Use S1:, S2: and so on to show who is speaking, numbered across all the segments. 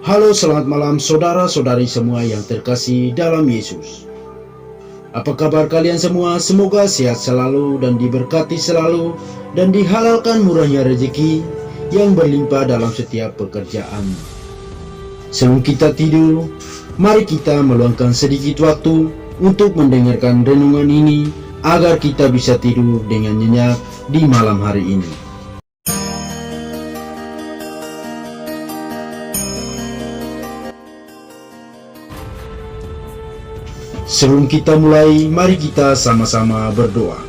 S1: Halo, selamat malam saudara-saudari semua yang terkasih dalam Yesus. Apa kabar kalian semua? Semoga sehat selalu dan diberkati selalu dan dihalalkan murahnya rezeki yang berlimpah dalam setiap pekerjaan. Sebelum kita tidur, mari kita meluangkan sedikit waktu untuk mendengarkan renungan ini agar kita bisa tidur dengan nyenyak di malam hari ini. Sebelum kita mulai, mari kita sama-sama berdoa.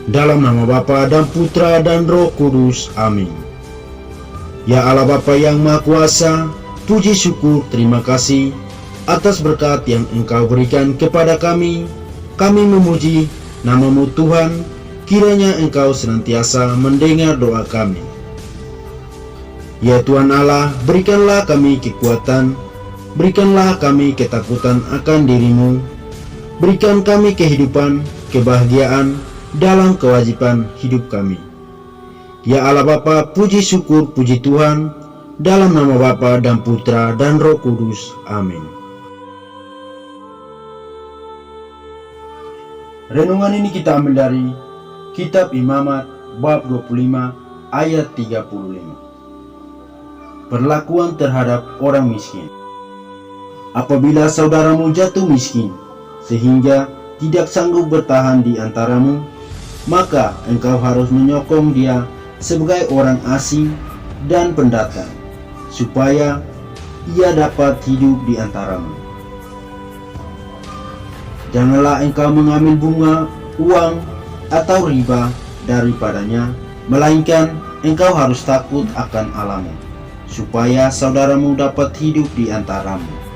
S1: Dalam nama Bapa dan Putra dan Roh Kudus, amin. Ya Allah Bapa yang Maha Kuasa, puji syukur terima kasih atas berkat yang Engkau berikan kepada kami. Kami memuji nama-Mu Tuhan, kiranya Engkau senantiasa mendengar doa kami. Ya Tuhan Allah, berikanlah kami kekuatan, berikanlah kami ketakutan akan diri-Mu, berikan kami kehidupan, kebahagiaan dalam kewajiban hidup kami. Ya Allah Bapa, puji syukur, puji Tuhan, dalam nama Bapa dan Putra dan Roh Kudus, amin. Renungan ini kita ambil dari Kitab Imamat bab 25 ayat 35. Perlakuan terhadap orang miskin. Apabila saudaramu jatuh miskin, sehingga tidak sanggup bertahan di antaramu, maka engkau harus menyokong dia sebagai orang asing dan pendatang, supaya ia dapat hidup di antaramu. Janganlah engkau mengambil bunga, uang, atau riba daripadanya, melainkan engkau harus takut akan Allahmu, supaya saudaramu dapat hidup di antaramu.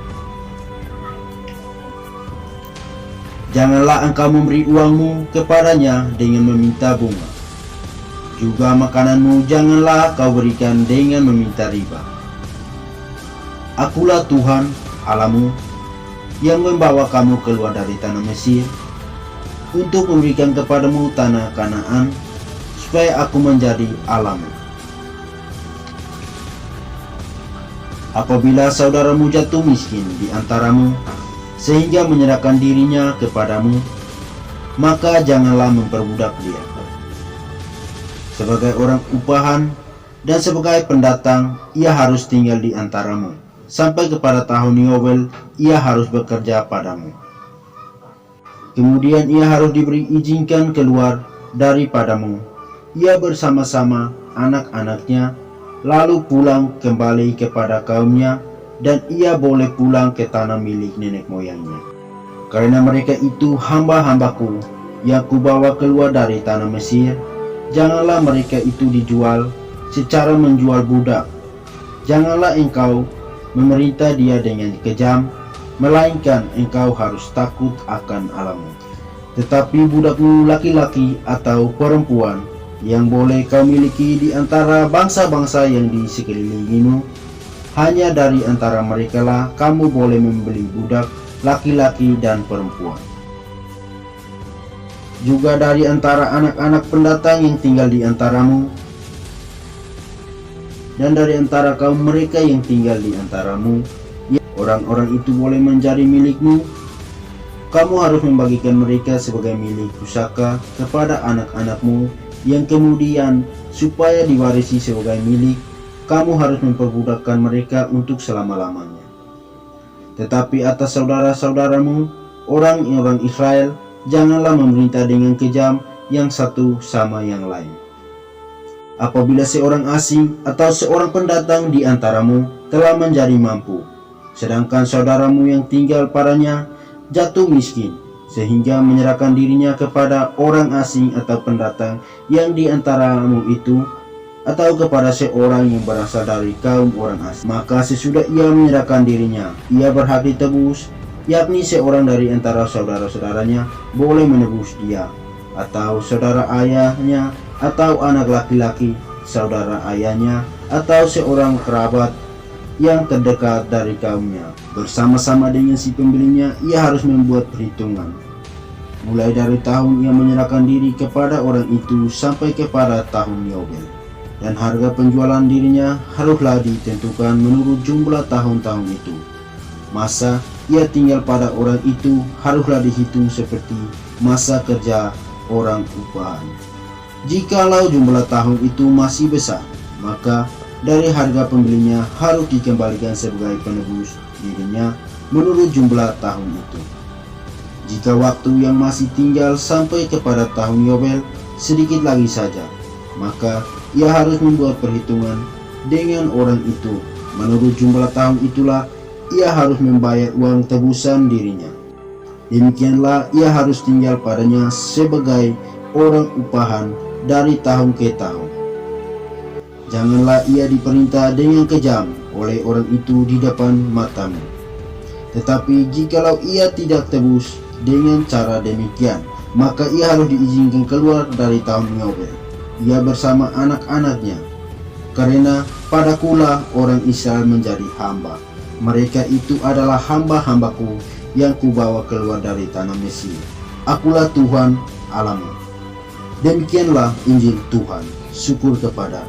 S1: Janganlah engkau memberi uangmu kepadanya dengan meminta bunga. Juga makananmu janganlah kau berikan dengan meminta riba. Akulah Tuhan Allahmu yang membawa kamu keluar dari tanah Mesir untuk memberikan kepadamu tanah Kanaan, supaya aku menjadi Allahmu. Apabila saudaramu jatuh miskin di antaramu, sehingga menyerahkan dirinya kepadamu, maka janganlah memperbudak dia. Sebagai orang upahan dan sebagai pendatang, ia harus tinggal di antaramu. Sampai kepada tahun Yobel, ia harus bekerja padamu. Kemudian ia harus diberi izinkan keluar daripadamu, ia bersama-sama anak-anaknya, lalu pulang kembali kepada kaumnya, dan ia boleh pulang ke tanah milik nenek moyangnya. Karena mereka itu hamba-hambaku yang kubawa keluar dari tanah Mesir, janganlah mereka itu dijual secara menjual budak. Janganlah engkau memerintah dia dengan kejam, melainkan engkau harus takut akan Allahmu. Tetapi budakmu laki-laki atau perempuan yang boleh kau miliki di antara bangsa-bangsa yang di sekelilingimu, hanya dari antara merekalah kamu boleh membeli budak laki-laki dan perempuan. Juga dari antara anak-anak pendatang yang tinggal di antaramu, dan dari antara kaum mereka yang tinggal di antaramu, orang-orang itu boleh menjadi milikmu. Kamu harus membagikan mereka sebagai milik pusaka kepada anak-anakmu, yang kemudian supaya diwarisi sebagai milik, kamu harus memperbudakkan mereka untuk selama-lamanya. Tetapi atas saudara-saudaramu, orang-orang Israel, janganlah memerintah dengan kejam yang satu sama yang lain. Apabila seorang asing atau seorang pendatang di antaramu telah menjadi mampu, sedangkan saudaramu yang tinggal padanya jatuh miskin, sehingga menyerahkan dirinya kepada orang asing atau pendatang yang di antaramu itu, atau kepada seorang yang berasal dari kaum orang asing, maka sesudah ia menyerahkan dirinya, ia berhak ditebus, yakni seorang dari antara saudara-saudaranya boleh menebus dia, atau saudara ayahnya, atau anak laki-laki saudara ayahnya, atau seorang kerabat yang terdekat dari kaumnya. Bersama-sama dengan si pembelinya, ia harus membuat perhitungan, mulai dari tahun ia menyerahkan diri kepada orang itu sampai kepada tahun Yobel. dan harga penjualan dirinya haruslah ditentukan menurut jumlah tahun-tahun itu. Masa ia tinggal pada orang itu haruslah dihitung seperti masa kerja orang upahan. Jikalau jumlah tahun itu masih besar, maka dari harga pembelinya harus dikembalikan sebagai penebus dirinya menurut jumlah tahun itu. Jika waktu yang masih tinggal sampai kepada tahun Yobel sedikit lagi saja, maka ia harus membuat perhitungan dengan orang itu. Menurut jumlah tahun itulah ia harus membayar uang tebusan dirinya. Demikianlah ia harus tinggal padanya sebagai orang upahan dari tahun ke tahun. Janganlah ia diperintah dengan kejam oleh orang itu di depan matamu. Tetapi jikalau ia tidak tebus dengan cara demikian, maka ia harus diizinkan keluar dari tahun Yobel, ia bersama anak-anaknya. Karena padakulah orang Israel menjadi hamba. Mereka itu adalah hamba-hambaku yang kubawa keluar dari tanah Mesir. Akulah Tuhan Allahmu. Demikianlah Injil Tuhan. Syukur kepada